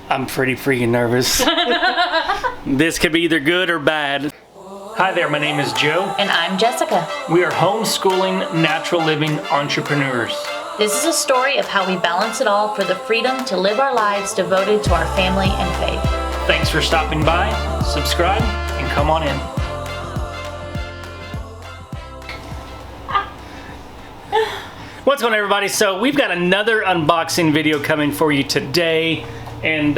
I'm pretty freaking nervous. This could be either good or bad. Hi there, my name is Joe. And I'm Jessica. We are homeschooling, natural living entrepreneurs. This is a story of how we balance it all for the freedom to live our lives devoted to our family and faith. Thanks for stopping by, subscribe, and come on in. What's going on, everybody? So we've got another unboxing video coming for you today. And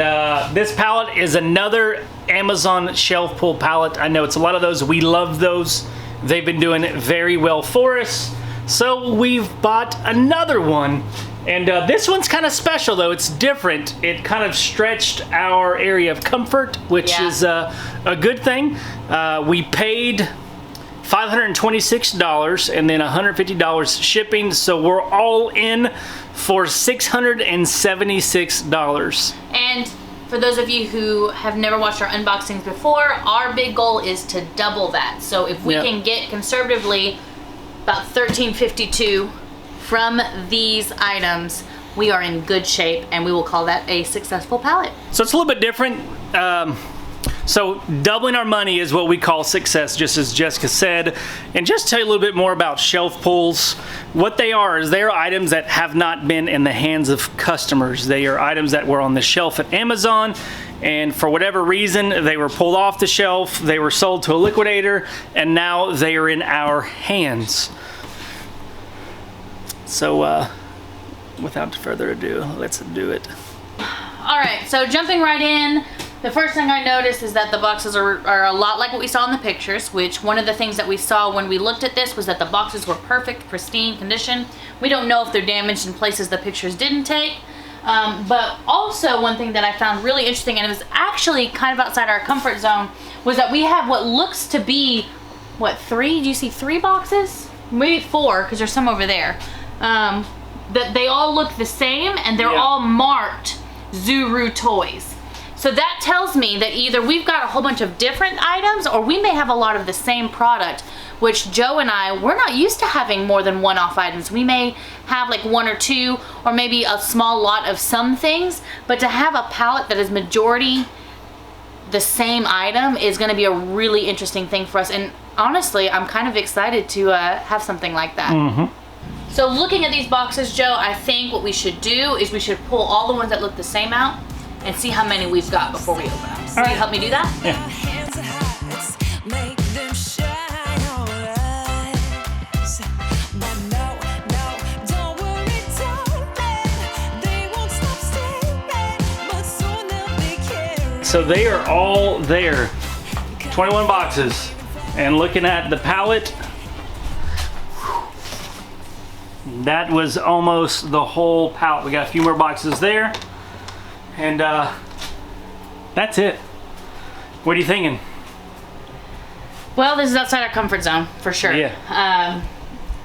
this pallet is another Amazon Shelf Pull Pallet. I know it's a lot of those. We love those. They've been doing very well for us. So we've bought another one. And this one's kind of special, though. It's different. It kind of stretched our area of comfort, which is a good thing. We paid $526 and then $150 shipping, so we're all in for $676. And for those of you who have never watched our unboxings before, our big goal is to double that. So if we can get conservatively about $1,352 from these items, we are in good shape, and we will call that a successful pallet. So it's a little bit different. So doubling our money is what we call success, just as Jessica said. And just to tell you a little bit more about shelf pulls, what they are is they are items that have not been in the hands of customers. They are items that were on the shelf at Amazon, and for whatever reason, they were pulled off the shelf, they were sold to a liquidator, and now they are in our hands. So without further ado, let's do it. All right, so jumping right in, the first thing I noticed is that the boxes are a lot like what we saw in the pictures, which one of the things that we saw when we looked at this was that the boxes were perfect, pristine condition. We don't know if they're damaged in places the pictures didn't take. But also one thing that I found really interesting, and it was actually kind of outside our comfort zone, was that we have what looks to be, what, three? Do you see 3 boxes? Maybe 4, because there's some over there. That they all look the same, and they're all marked Zuru toys. So that tells me that either we've got a whole bunch of different items, or we may have a lot of the same product, which Joe and I, we're not used to having more than one-off items. We may have like 1 or 2, or maybe a small lot of some things, but to have a pallet that is majority the same item is going to be a really interesting thing for us. And honestly, I'm kind of excited to have something like that. Mm-hmm. So looking at these boxes, Joe, I think what we should do is we should pull all the ones that look the same out and see how many we've got before we open them. So will you help me do that? Yeah. So they are all there. 21 boxes. And looking at the pallet, that was almost the whole pallet. We got a few more boxes there. And that's it. What are you thinking? Well, this is outside our comfort zone, for sure. Yeah.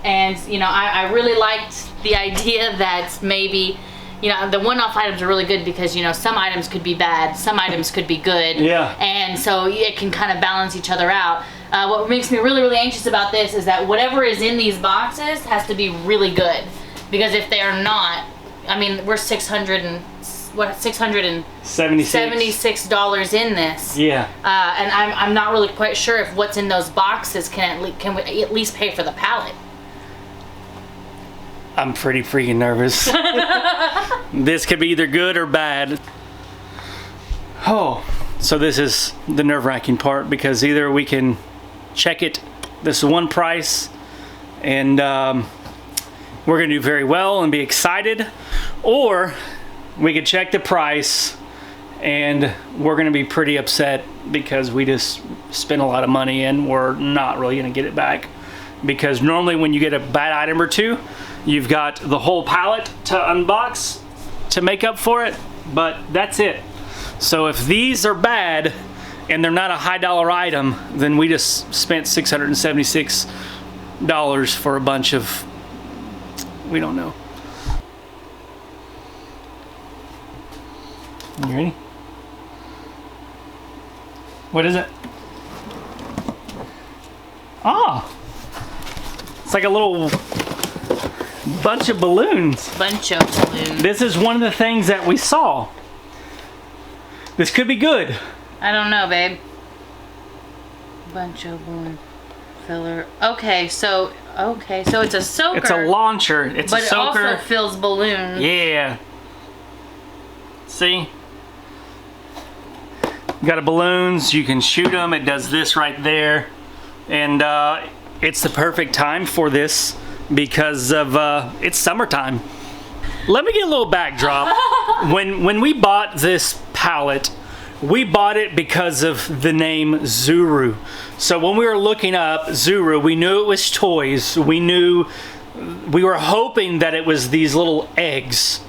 And, you know, I really liked the idea that maybe, you know, the one-off items are really good because, you know, some items could be bad, some items could be good. Yeah. And so it can kind of balance each other out. What makes me really, really anxious about this is that whatever is in these boxes has to be really good. Because if they are not, I mean, we're $676 in this. Yeah. And I'm not really quite sure if what's in those boxes can we at least pay for the pallet. I'm pretty freaking nervous. This could be either good or bad. Oh, so this is the nerve-wracking part, because either we can check it this one price and we're gonna do very well and be excited, or we could check the price and we're gonna be pretty upset because we just spent a lot of money and we're not really gonna get it back. Because normally when you get a bad item or two, you've got the whole pallet to unbox to make up for it, but that's it. So if these are bad and they're not a high dollar item, then we just spent $676 for a bunch of, we don't know. You ready? What is it? Ah! It's like a little bunch of balloons. Bunch of balloons. This is one of the things that we saw. This could be good. I don't know, babe. Bunch of balloon filler. Okay, so it's a soaker. It's a launcher. It's a soaker. But it also fills balloons. Yeah. See? You got balloons. You can shoot them. It does this right there, and it's the perfect time for this because of it's summertime. Let me get a little backdrop. when we bought this pallet, we bought it because of the name Zuru. So when we were looking up Zuru, we knew it was toys. We were hoping that it was these little eggs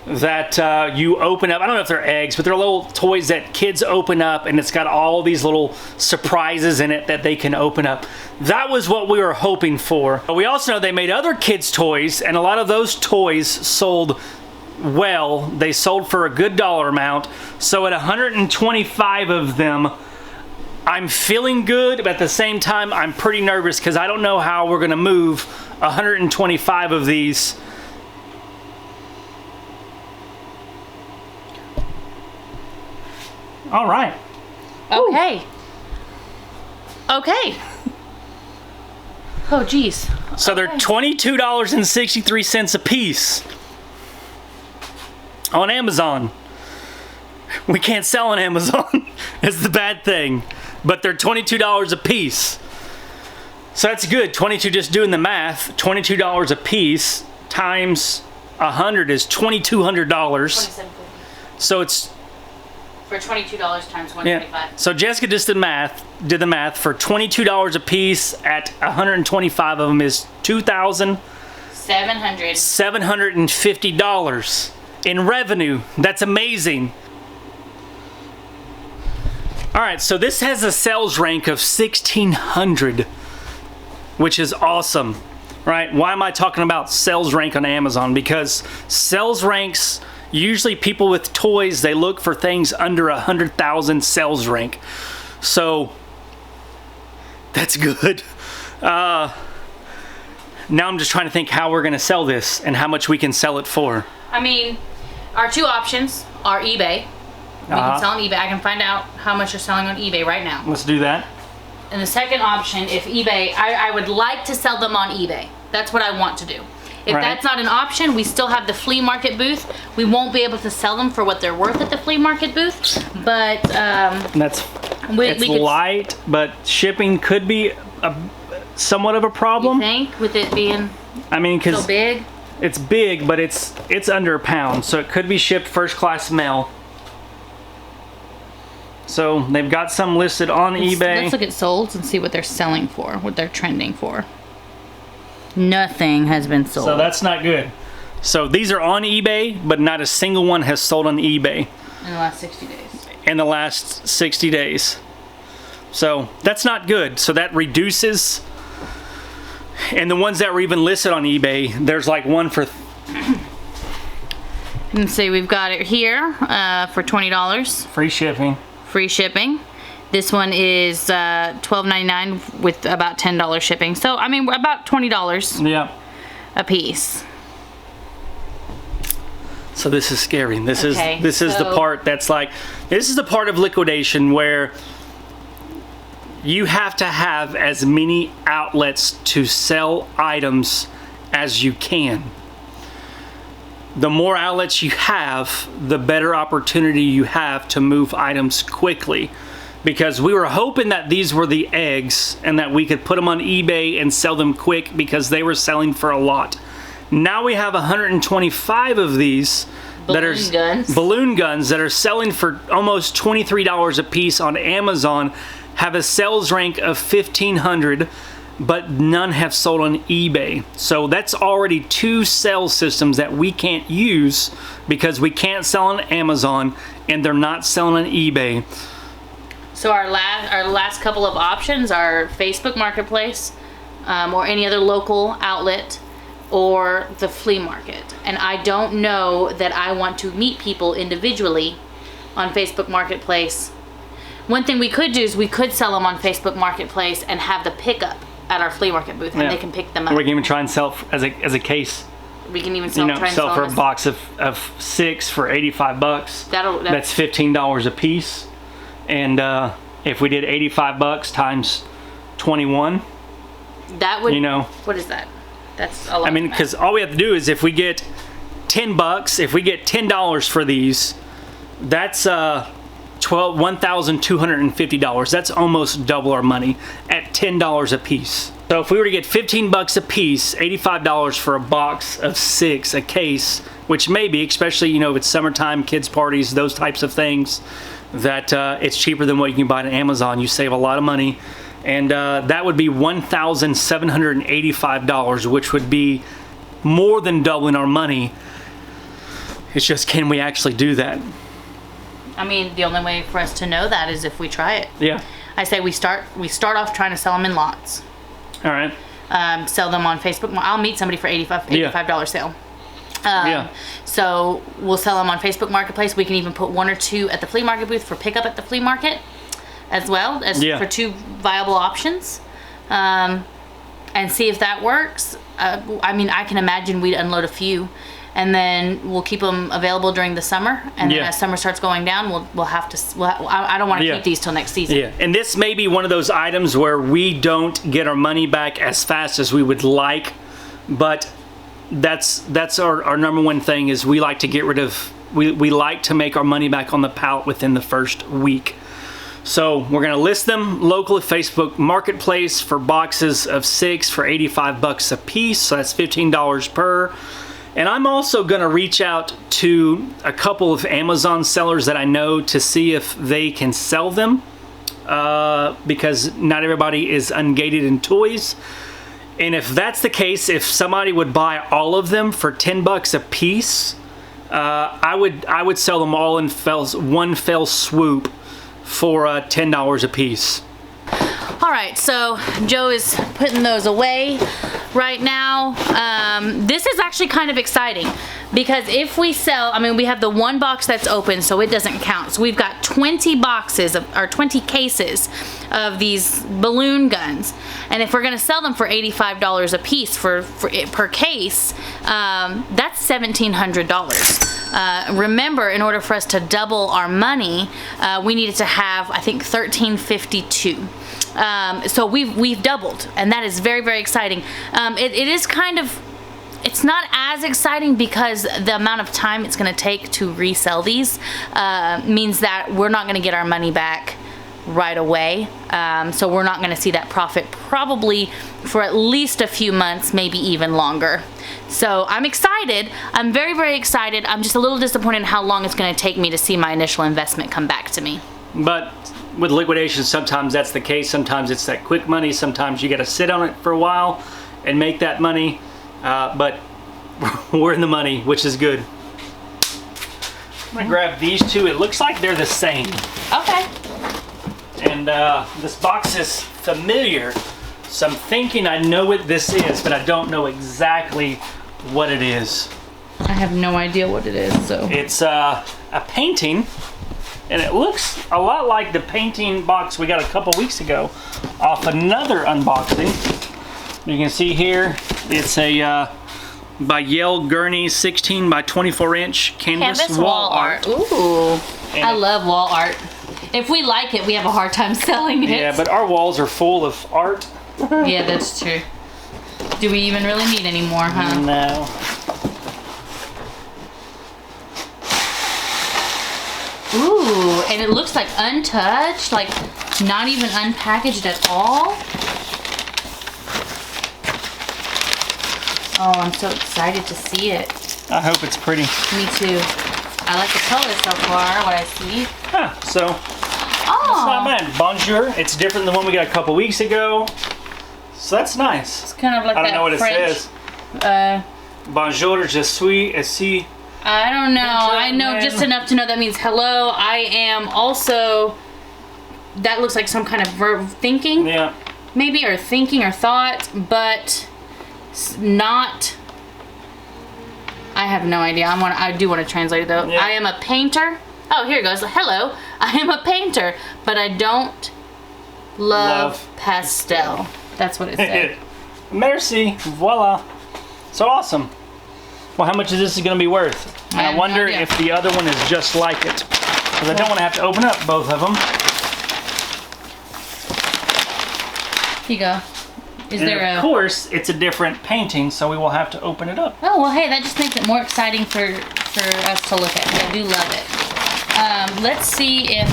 that you open up. I don't know if they're eggs, but they're little toys that kids open up, and it's got all these little surprises in it that they can open up. That was what we were hoping for. We also know they made other kids' toys, and a lot of those toys sold well. They sold for a good dollar amount. So at 125 of them, I'm feeling good, but at the same time, I'm pretty nervous because I don't know how we're gonna move 125 of these. All right. Okay. Ooh. Okay. Oh, geez. So they're $22.63 a piece on Amazon. We can't sell on Amazon. It's the bad thing. But they're $22 a piece. So that's good. 22, just doing the math, $22 a piece times 100 is $2,200. $27.50. So it's for $22 times 125. Yeah. So Jessica just did the math for $22 a piece at 125 of them is $2,750 in revenue. That's amazing. All right, so this has a sales rank of 1,600, which is awesome, right? Why am I talking about sales rank on Amazon? Because sales ranks, usually people with toys, they look for things under 100,000 sales rank. So that's good. Now I'm just trying to think how we're gonna sell this and how much we can sell it for. I mean, our two options are eBay. We can sell on eBay. I can find out how much you're selling on eBay right now. Let's do that. And the second option, if eBay, I would like to sell them on eBay. That's what I want to do. If that's not an option, we still have the flea market booth. We won't be able to sell them for what they're worth at the flea market booth, but it's light, but shipping could be somewhat of a problem. You think, with it being because so big? It's big, but it's under a pound, so it could be shipped first class mail. So they've got some listed on eBay. Let's look at solds and see what they're selling for, what they're trending for. Nothing has been sold. So that's not good. So these are on eBay, but not a single one has sold on eBay. In the last 60 days. In the last 60 days. So that's not good. So that reduces. And the ones that were even listed on eBay, there's like one for... Let's see, we've got it here for $20. Free shipping. Free shipping. This one is $12.99 with about $10 shipping. So, I mean, about $20 a piece. So this is scary. This is the part that's like, this is the part of liquidation where you have to have as many outlets to sell items as you can. The more outlets you have, the better opportunity you have to move items quickly. Because we were hoping that these were the eggs and that we could put them on eBay and sell them quick because they were selling for a lot. Now we have 125 of these balloon guns that are selling for almost $23 a piece on Amazon, have a sales rank of 1,500, but none have sold on eBay. So that's already 2 sales systems that we can't use because we can't sell on Amazon and they're not selling on eBay. So our last couple of options are Facebook Marketplace or any other local outlet or the flea market. And I don't know that I want to meet people individually on Facebook Marketplace. One thing we could do is we could sell them on Facebook Marketplace and have the pickup at our flea market booth, and they can pick them up. We can even try and sell it as a case. We can even sell, try and sell for a box of 6 for $85. That's $15 a piece. And if we did $85 times 21, that would, what is that? That's a lot. I mean, because all we have to do is if we get $10, if we get $10 for these, that's $1,250. That's almost double our money at $10 a piece. So if we were to get $15 a piece, $85 for a box of 6 a case, which maybe, especially if it's summertime, kids parties, those types of things, that it's cheaper than what you can buy on Amazon. You save a lot of money, and that would be $1,785, which would be more than doubling our money. It's just, can we actually do that? I mean, the only way for us to know that is if we try it. Yeah. I say we start off trying to sell them in lots. All right. Sell them on Facebook. I'll meet somebody for $85 sale. So we'll sell them on Facebook Marketplace. We can even put 1 or 2 at the flea market booth for pickup at the flea market, as well as for 2 viable options, and see if that works. I mean, I can imagine we'd unload a few, and then we'll keep them available during the summer. And then as summer starts going down, we'll have to. I don't want to keep these till next season. Yeah, and this may be one of those items where we don't get our money back as fast as we would like, but that's our number one thing is we like to get rid of. We like to make our money back on the pallet within the first week. So we're gonna list them locally, Facebook Marketplace, for boxes of 6 for $85 a piece. So that's $15 per. And I'm also gonna reach out to a couple of Amazon sellers that I know to see if they can sell them, because not everybody is ungated in toys. And if that's the case, if somebody would buy all of them for $10 a piece, I would sell them all in one fell swoop for $10 a piece. All right, so Joe is putting those away right now. This is actually kind of exciting because if we sell, I mean, we have the 1 box that's open, so it doesn't count. So we've got 20 boxes or 20 cases of these balloon guns. And if we're gonna sell them for $85 a piece per case, that's $1,700. Remember, in order for us to double our money, we needed to have, I think, $1,352. So we've doubled, and that is very, very exciting. It is kind of, it's not as exciting because the amount of time it's going to take to resell these means that we're not going to get our money back right away. So we're not going to see that profit probably for at least a few months, maybe even longer. So I'm excited. I'm very, very excited. I'm just a little disappointed in how long it's going to take me to see my initial investment come back to me. But with liquidation, sometimes that's the case. Sometimes it's that quick money. Sometimes you got to sit on it for a while and make that money. But we're in the money, which is good. I'm gonna grab these 2. It looks like they're the same. Okay. And this box is familiar, so I'm thinking I know what this is, but I don't know exactly what it is. I have no idea what it is. So it's a painting. And it looks a lot like the painting box we got a couple weeks ago off another unboxing. You can see here, it's a by Yale Gurney 16 by 24 inch canvas wall art. Ooh, and I love wall art. If we like it, we have a hard time selling it. Yeah, but our walls are full of art. Yeah, that's true. Do we even really need any more, huh? No. Ooh, and it looks like untouched, like not even unpackaged at all. Oh, I'm so excited to see it. I hope it's pretty. Me too. I like the color so far, what I see. Huh, so it's not bad. Bonjour, it's different than the one we got a couple weeks ago. So that's nice. It's kind of like I don't know what French, it says. Bonjour, je suis ici. I don't know. I know just enough to know that means hello. I am also, that looks like some kind of verb, thinking. Yeah. Maybe, or thinking or thought, but not, I have no idea. I do want to translate it though. Yeah. I am a painter. Oh, here it goes. Hello. I am a painter, but I don't love pastel. That's what it said. Merci. Voila. So awesome. Well, how much is this going to be worth? And I wonder if the other one is just like it. Because I don't want to have to open up both of them. Here you go. Of course, it's a different painting, so we will have to open it up. Oh, well, hey, that just makes it more exciting for us to look at. I do love it. Let's see if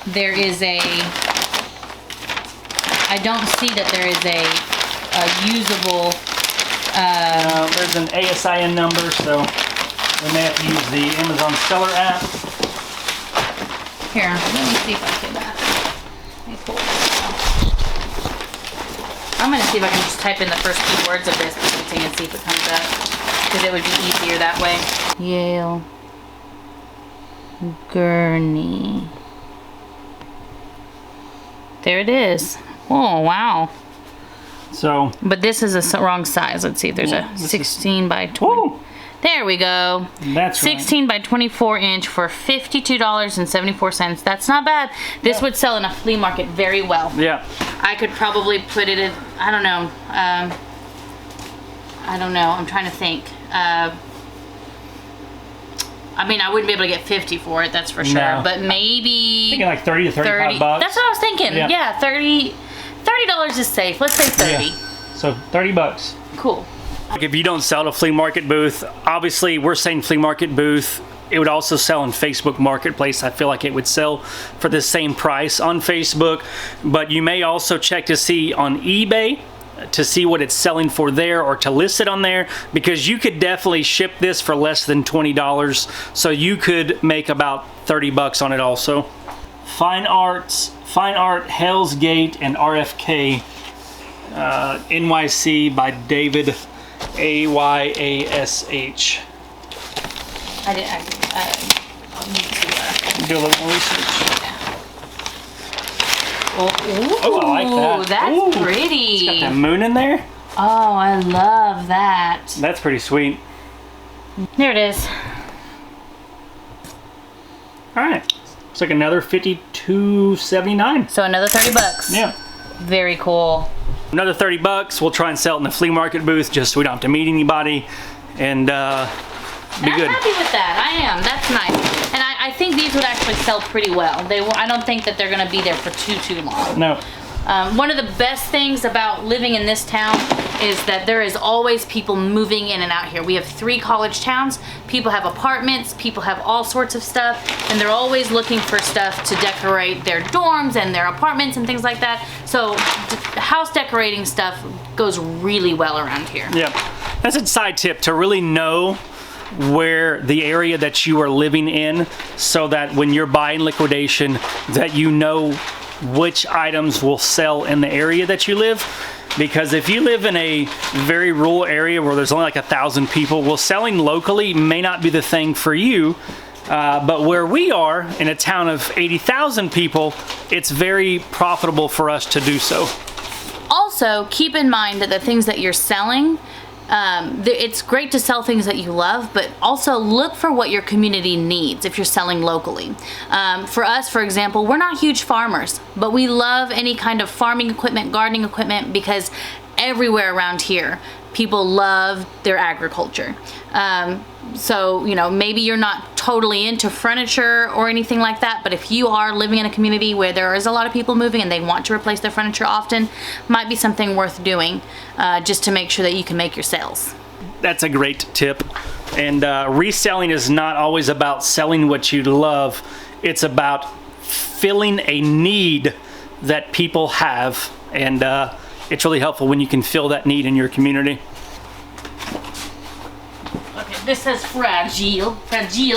there is a... I don't see that there is a usable... there's an ASIN number, so we may have to use the Amazon Seller app. Here, let me see if I can... let me pull this out. I'm going to see if I can just type in the first few words of this painting and see if it comes up. Because it would be easier that way. Yale Gurney. There it is. Oh, wow. So, but this is a wrong size. Let's see if there's a 16 by 20. Woo! There we go. That's 16 by 24 inch for $52.74. That's not bad. This would sell in a flea market very well. Yeah. I could probably put it in, I don't know. I don't know. I'm trying to think. I mean, I wouldn't be able to get 50 for it, that's for sure. No. But maybe... Thinking like 30 to 35 bucks. That's what I was thinking. Yeah, $30 is safe. Let's say 30. Yeah. So 30 bucks. Cool. Like if you don't sell at a flea market booth, obviously we're saying flea market booth. It would also sell on Facebook Marketplace. I feel like it would sell for the same price on Facebook. But you may also check to see on eBay to see what it's selling for there, or to list it on there, because you could definitely ship this for less than $20. So you could make about 30 bucks on it also. Fine Art, Hell's Gate, and RFK NYC by David AYASH. I need to do a little more research. Oh, I like that. That's pretty. It's got that moon in there. Oh, I love that. That's pretty sweet. There it is. All right. It's like another $52.79. So another 30 bucks. Yeah. Very cool. Another 30 bucks. We'll try and sell it in the flea market booth just so we don't have to meet anybody, and be good. I'm happy with that. I am. That's nice. And I think these would actually sell pretty well. I don't think that they're going to be there for too long. No. One of the best things about living in this town is that there is always people moving in and out here. We have 3 college towns. People have apartments, people have all sorts of stuff, and they're always looking for stuff to decorate their dorms and their apartments and things like that. So house decorating stuff goes really well around here. Yeah. That's a side tip, to really know where the area that you are living in, so that when you're buying liquidation, that you know which items will sell in the area that you live. Because if you live in a very rural area where there's only like 1,000 people, well, selling locally may not be the thing for you. But where we are, in a town of 80,000 people, it's very profitable for us to do so. Also, keep in mind that the things that you're selling, it's great to sell things that you love, but also look for what your community needs if you're selling locally. For us, for example, we're not huge farmers, but we love any kind of farming equipment, gardening equipment, because everywhere around here, people love their agriculture. So, you know, maybe you're not totally into furniture or anything like that, but if you are living in a community where there is a lot of people moving and they want to replace their furniture often, might be something worth doing, just to make sure that you can make your sales. That's a great tip. And reselling is not always about selling what you love. It's about filling a need that people have. And it's really helpful when you can fill that need in your community. This says fragile. Let's see,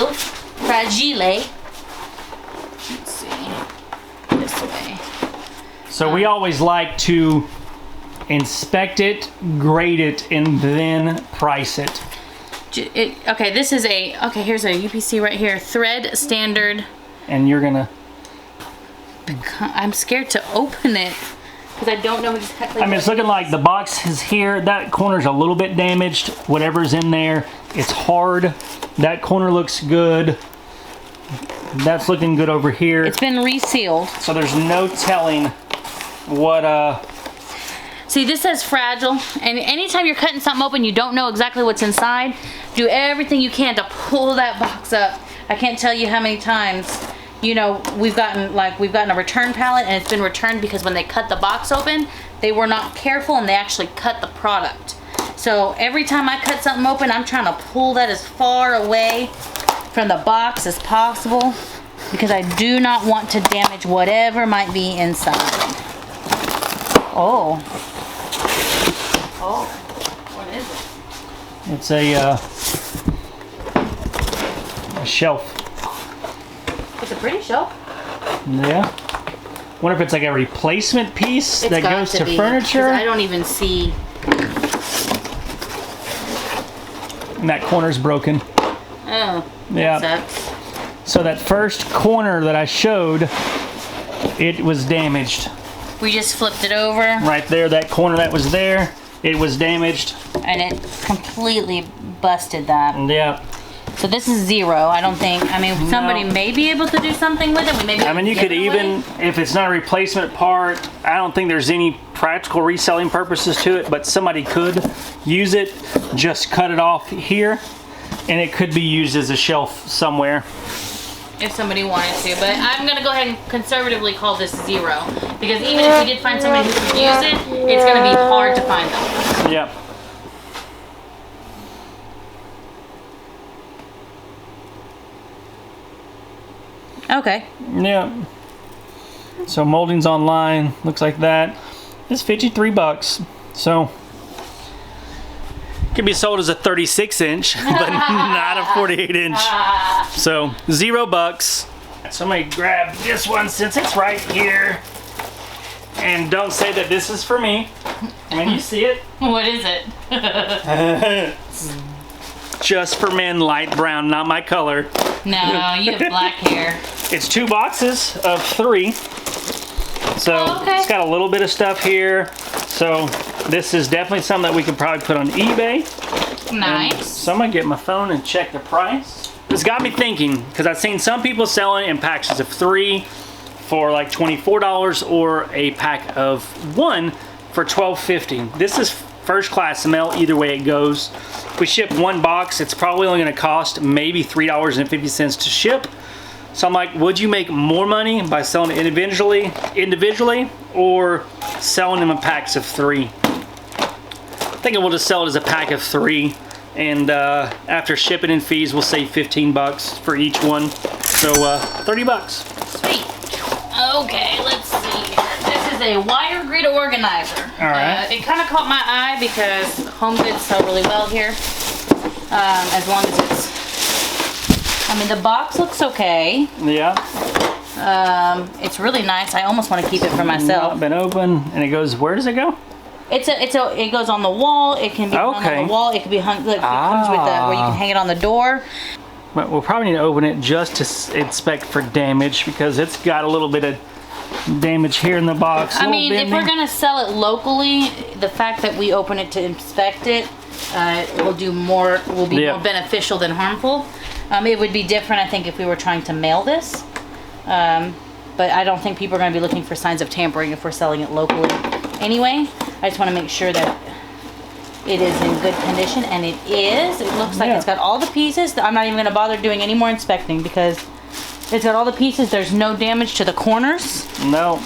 this way. So we always like to inspect it, grade it, and then price it. Okay, this is here's a UPC right here, thread standard. And you're gonna... I'm scared to open it, because I don't know exactly. I mean, it's looking like the box is here. That corner's a little bit damaged. Whatever's in there, it's hard. That corner looks good. That's looking good over here. It's been resealed. So there's no telling what See, this says fragile, and anytime you're cutting something open, you don't know exactly what's inside. Do everything you can to pull that box up. I can't tell you how many times, you know, we've gotten a return pallet, and it's been returned because when they cut the box open, they were not careful and they actually cut the product. So every time I cut something open, I'm trying to pull that as far away from the box as possible because I do not want to damage whatever might be inside. Oh, what is it? It's a shelf. It's a pretty shelf. Yeah. Wonder if it's like a replacement piece that goes to furniture. I don't even see. And that corner's broken. Oh, yeah. That sucks. So that first corner that I showed, it was damaged. We just flipped it over. Right there, that corner that was there, it was damaged. And it completely busted that. Yeah. So this is 0. I don't think, I mean, somebody may be able to do something with it. We may be I mean, you could even, if it's not a replacement part, I don't think there's any practical reselling purposes to it, but somebody could use it, just cut it off here, and it could be used as a shelf somewhere. If somebody wanted to, but I'm gonna go ahead and conservatively call this 0, because even if we did find somebody who could use it, it's gonna be hard to find them. Yep. Okay. Yeah. So molding's online, looks like that. It's $53. So can be sold as a 36 inch, but not a 48 inch. So $0. So I'm gonna grab this one since it's right here. And don't say that this is for me. When you see it. What is it? Just for men, light brown, not my color. No, you have black hair. It's 2 boxes of 3. So It's got a little bit of stuff here. So this is definitely something that we could probably put on eBay. Nice. So I'm gonna get my phone and check the price. This got me thinking, because I've seen some people selling in packs of 3 for like $24 or a pack of 1 for $12.50. This is first class mail either way it goes. If we ship 1 box, it's probably only gonna cost maybe $3.50 to ship. So I'm like, would you make more money by selling it individually or selling them in packs of 3? I think we'll just sell it as a pack of 3, and after shipping and fees, we'll save $15 for each one. So $30. Sweet. Okay, let's see here. This is a wire grid organizer. All right. It kind of caught my eye because home goods sell really well here. As long as it's, I mean, the box looks okay. Yeah. It's really nice. I almost want to keep it for myself. Not been open, and it goes. Where does it go? It goes on the wall. It can be hung on the wall. It can be hung. Like, it comes with where you can hang it on the door. But we'll probably need to open it just to inspect for damage because it's got a little bit of damage here in the box. I mean, if we're gonna sell it locally, the fact that we open it to inspect it will be more beneficial than harmful. It would be different, I think, if we were trying to mail this. But I don't think people are going to be looking for signs of tampering if we're selling it locally. Anyway, I just want to make sure that it is in good condition, and it is. It looks like it's got all the pieces. I'm not even going to bother doing any more inspecting because it's got all the pieces. There's no damage to the corners. No.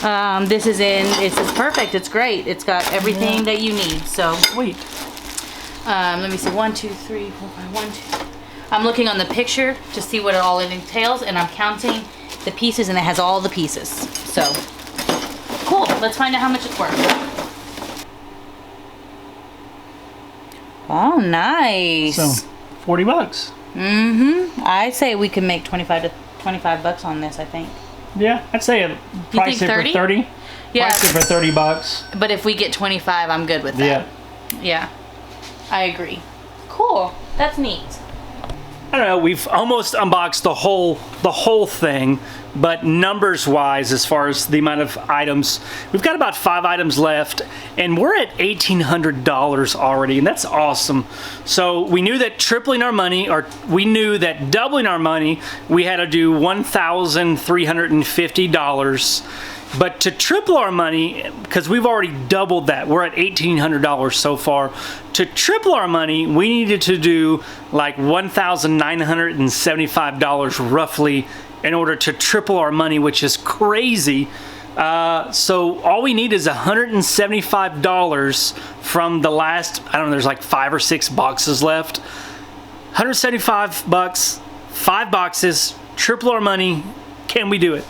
This is it's perfect. It's great. It's got everything that you need. So sweet. Let me see. 1, 2, 3, 4, 5. 1, 2. I'm looking on the picture to see what it all entails, and I'm counting the pieces, and it has all the pieces. So cool. Let's find out how much it's worth. Oh, nice. So $40. I say we can make $25 on this. I think. Yeah, I'd say a price it for 30. Yeah. Price it for $30. But if we get 25, I'm good with that. Yeah. I agree. Cool. That's neat. I don't know, we've almost unboxed the whole thing, but numbers wise, as far as the amount of items, we've got about 5 items left, and we're at $1,800 already, and that's awesome. So we knew that tripling our money, or we knew that doubling our money, we had to do $1,350. But to triple our money, because we've already doubled that, we're at $1,800 so far. To triple our money, we needed to do like $1,975 roughly in order to triple our money, which is crazy. So all we need is $175 from the last, I don't know, there's like 5 or 6 boxes left. 175 bucks, 5 boxes, triple our money. Can we do it?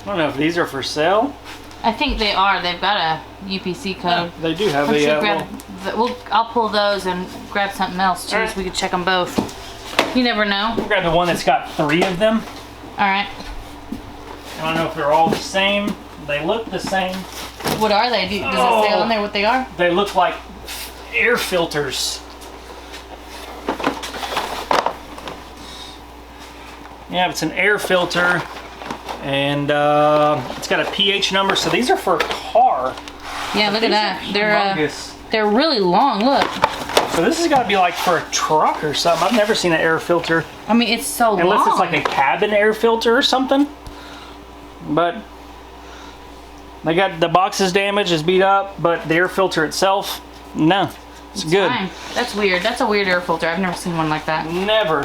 I don't know if these are for sale. I think they are. They've got a UPC code. Yeah, they do have I'll pull those and grab something else too, so we can check them both. You never know. We'll grab the one that's got 3 of them. All right. I don't know if they're all the same. They look the same. What are they? Does it say on there what they are? They look like air filters. Yeah, it's an air filter, and it's got a pH number. So these are for a car. Yeah, look at that. They're really long. Look. So this has got to be like for a truck or something. I've never seen an air filter. I mean, it's so long. Unless it's like a cabin air filter or something. But they got the boxes damaged, is beat up, but the air filter itself, no, it's good. Fine. That's weird. That's a weird air filter. I've never seen one like that. Never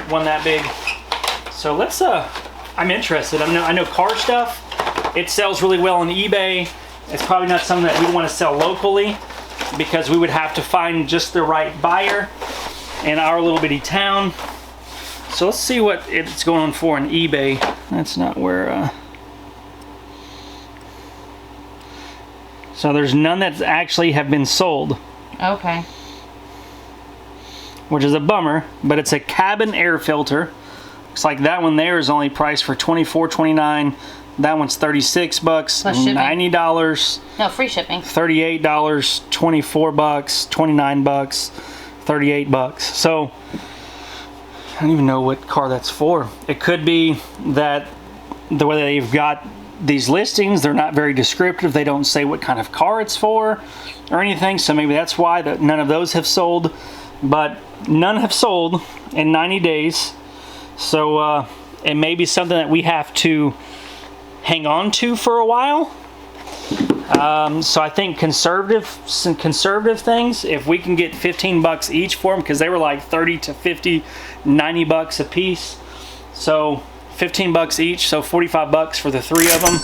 one that big. So let's. I'm interested. I know car stuff. It sells really well on eBay. It's probably not something that we want to sell locally because we would have to find just the right buyer in our little bitty town. So let's see what it's going for on eBay. That's not where. So there's none that actually have been sold. Okay. Which is a bummer, but it's a cabin air filter. Looks like that one there is only priced for $24.29. That one's 36 bucks, $90. No, free shipping. $38, 24 bucks, 29 bucks, 38 bucks. So I don't even know what car that's for. It could be that the way they've got these listings, they're not very descriptive. They don't say what kind of car it's for or anything. So maybe that's why none of those have sold. But none have sold in 90 days. So it may be something that we have to hang on to for a while. So I think some conservative things, if we can get 15 bucks each for them, because they were like 30 to 50, 90 bucks a piece. So 15 bucks each, so 45 bucks for the 3 of them.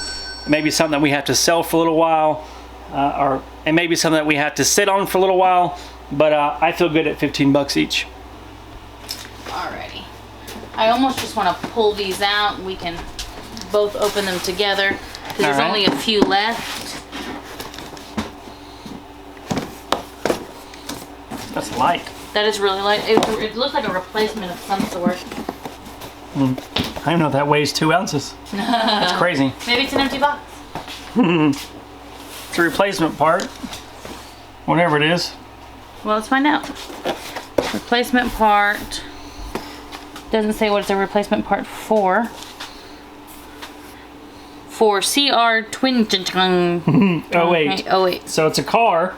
Maybe something that we have to sell for a little while, or it may be something that we have to sit on for a little while, but I feel good at 15 bucks each. Alrighty. I almost just want to pull these out and we can both open them together because there's only a few left. That's light. That is really light. It looks like a replacement of some sort. I don't know if that weighs 2 ounces. That's crazy. Maybe it's an empty box. It's a replacement part. Whatever it is. Well, let's find out. Replacement part. Doesn't say what it's a replacement part for. For CR Twin. Oh wait. Oh wait. So it's a car.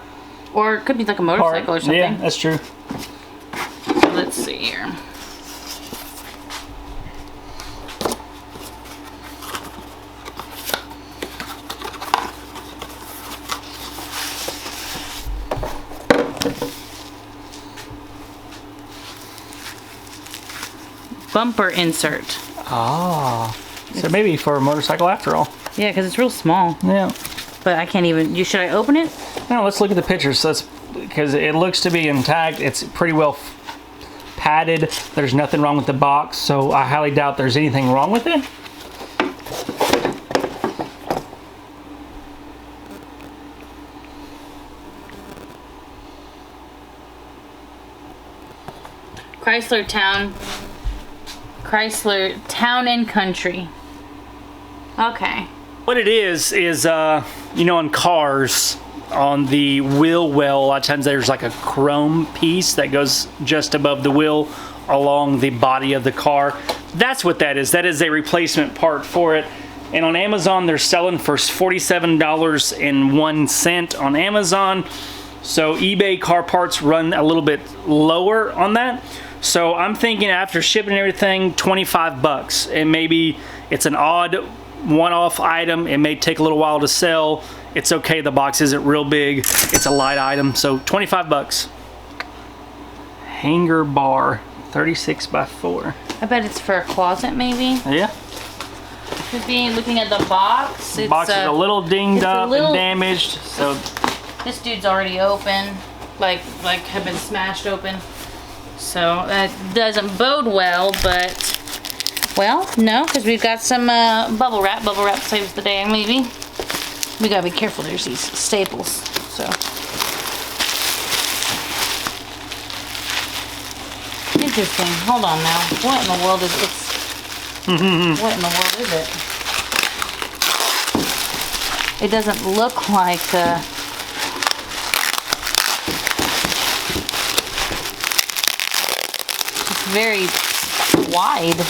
Or it could be like a motorcycle or something. Yeah, that's true. So let's see here. Bumper insert. Ah. So maybe for a motorcycle after all. Yeah, because it's real small. Yeah. But I can't even. Should I open it? No, let's look at the pictures. So because it looks to be intact. It's pretty well padded. There's nothing wrong with the box, so I highly doubt there's anything wrong with it. Chrysler Town and Country. Okay. What it is, you know, on cars, on the wheel well, a lot of times there's like a chrome piece that goes just above the wheel along the body of the car. That's what that is. That is a replacement part for it. And on Amazon, they're selling for $47.01 on Amazon. So eBay car parts run a little bit lower on that. So I'm thinking after shipping and everything, 25 bucks. And maybe it's an odd one-off item. It may take a little while to sell. It's okay, the box isn't real big. It's a light item, so 25 bucks. Hanger bar, 36 by 4. I bet it's for a closet, maybe. Yeah. Could be. Looking at the box. The box is a little dinged up and damaged, so. This dude's already open, like have been smashed open. So that doesn't bode well, but, well, no, because we've got some bubble wrap. Bubble wrap saves the day, maybe. We gotta be careful, there's these staples, so. Interesting, hold on now. What in the world is it? What in the world is it? It doesn't look like, it's very wide.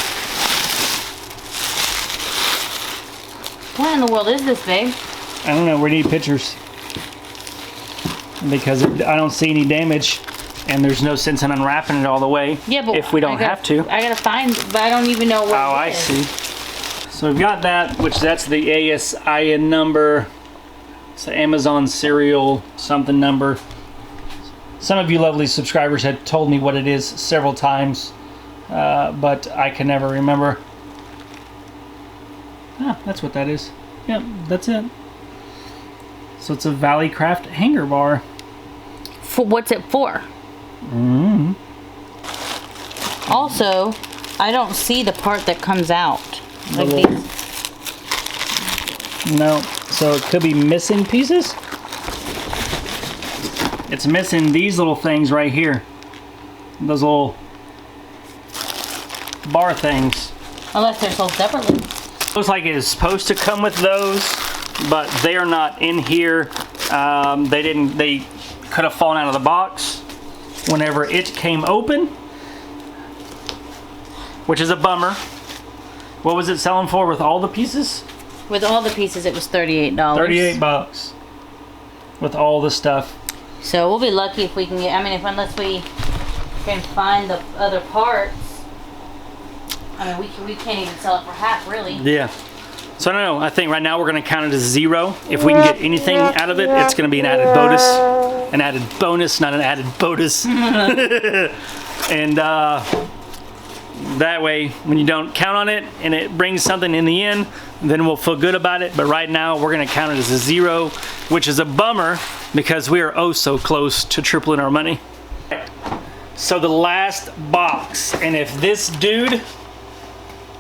What in the world is this, babe? I don't know, we need pictures. Because I don't see any damage, and there's no sense in unwrapping it all the way. Yeah, but if we don't have to. I gotta find, but I don't even know what I see. So we've got that, which that's the ASIN number. It's the Amazon serial something number. Some of you lovely subscribers had told me what it is several times, but I can never remember. Ah, that's what that is. Yep, that's it. So it's a Valley Craft hanger bar. For what's it for? Also, I don't see the part that comes out. Like these. No, so it could be missing pieces. It's missing these little things right here. Those little bar things. Unless they're sold separately. Looks like it is supposed to come with those, but they are not in here. They could have fallen out of the box whenever it came open, which is a bummer. What was it selling for with all the pieces? With all the pieces, it was $38. 38 bucks with all the stuff. So we'll be lucky if we can get, I mean, unless we can find the other parts. I mean, we can't even sell it for half, really. Yeah. So I don't know. I think right now we're going to count it as 0. If we can get anything out of it, it's going to be an added bonus. An added bonus, not an added bonus. And that way, when you don't count on it and it brings something in the end, then we'll feel good about it. But right now, we're going to count it as a 0, which is a bummer because we are oh so close to tripling our money. So the last box, and if this dude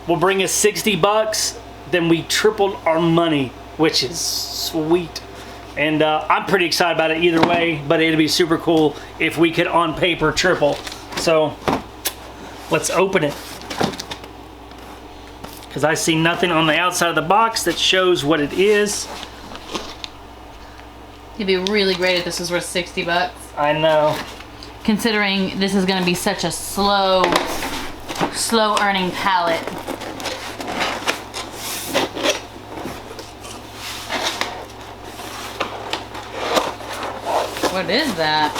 will bring us 60 bucks, then we tripled our money, which is sweet. And I'm pretty excited about it either way, but it'd be super cool if we could on paper triple. So let's open it. Because I see nothing on the outside of the box that shows what it is. It'd be really great if this was worth 60 bucks. I know. Considering this is going to be such a slow earning pallet. What is that?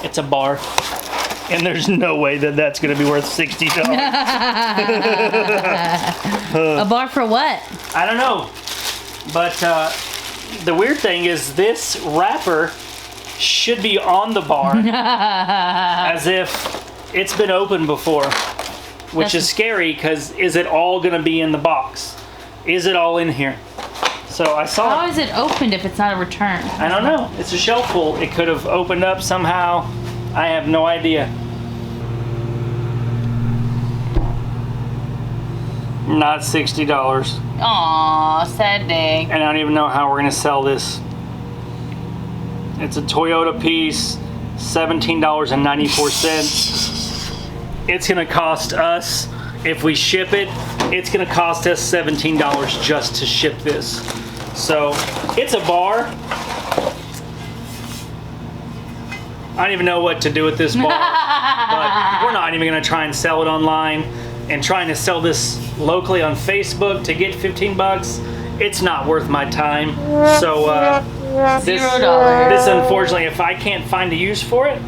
It's a bar. And there's no way that that's going to be worth $60. A bar for what? I don't know. But the weird thing is this wrapper should be on the bar as if it's been opened before, which is scary because is it all going to be in the box? Is it all in here? So I saw. How is it opened if it's not a return? I don't know. It's a shelf pull. It could have opened up somehow. I have no idea. Not $60. Aw, sad day. And I don't even know how we're going to sell this. It's a Toyota piece, $17.94. It's going to cost us, if we ship it, it's going to cost us $17 just to ship this. So, it's a bar. I don't even know what to do with this bar, but we're not even going to try and sell it online. And trying to sell this locally on Facebook to get 15 bucks, it's not worth my time. So this unfortunately, if I can't find a use for it,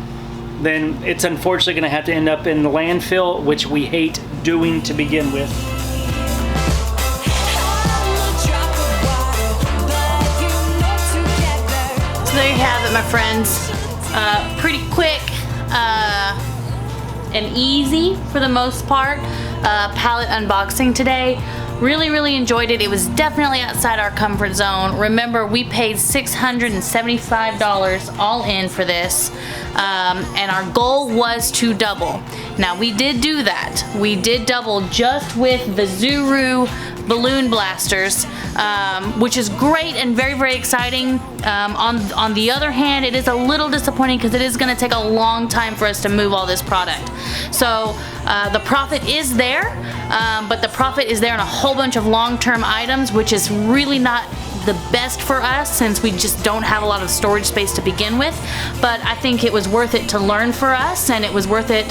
then it's unfortunately going to have to end up in the landfill, which we hate doing to begin with. So there you have it, my friends. Pretty quick and easy for the most part. Pallet unboxing today. Really enjoyed it. It was definitely outside our comfort zone. Remember, we paid $675 all in for this, and our goal was to double. Now we did do that. We did double just with the Zuru balloon blasters, which is great and very exciting. On the other hand, it is a little disappointing because it is going to take a long time for us to move all this product. So the profit is there, but the profit is there on a whole bunch of long-term items, which is really not the best for us since we just don't have a lot of storage space to begin with. But I think it was worth it to learn for us, and it was worth it,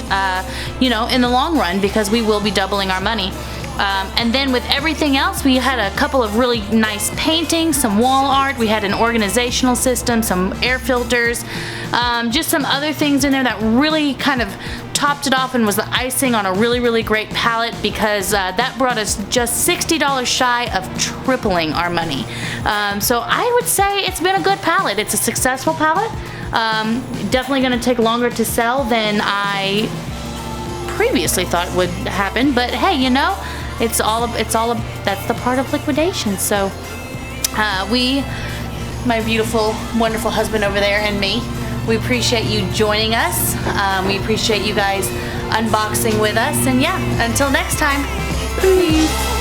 you know, in the long run, because we will be doubling our money. And then with everything else, we had a couple of really nice paintings, some wall art, we had an organizational system, some air filters, just some other things in there that really kind of topped it off and was the icing on a really great pallet, because that brought us just $60 shy of tripling our money. So I would say it's been a good pallet. It's a successful pallet. Definitely going to take longer to sell than I previously thought would happen, but hey, you know, that's the part of liquidation. So my beautiful, wonderful husband over there and me, we appreciate you joining us. We appreciate you guys unboxing with us, and yeah, until next time, peace.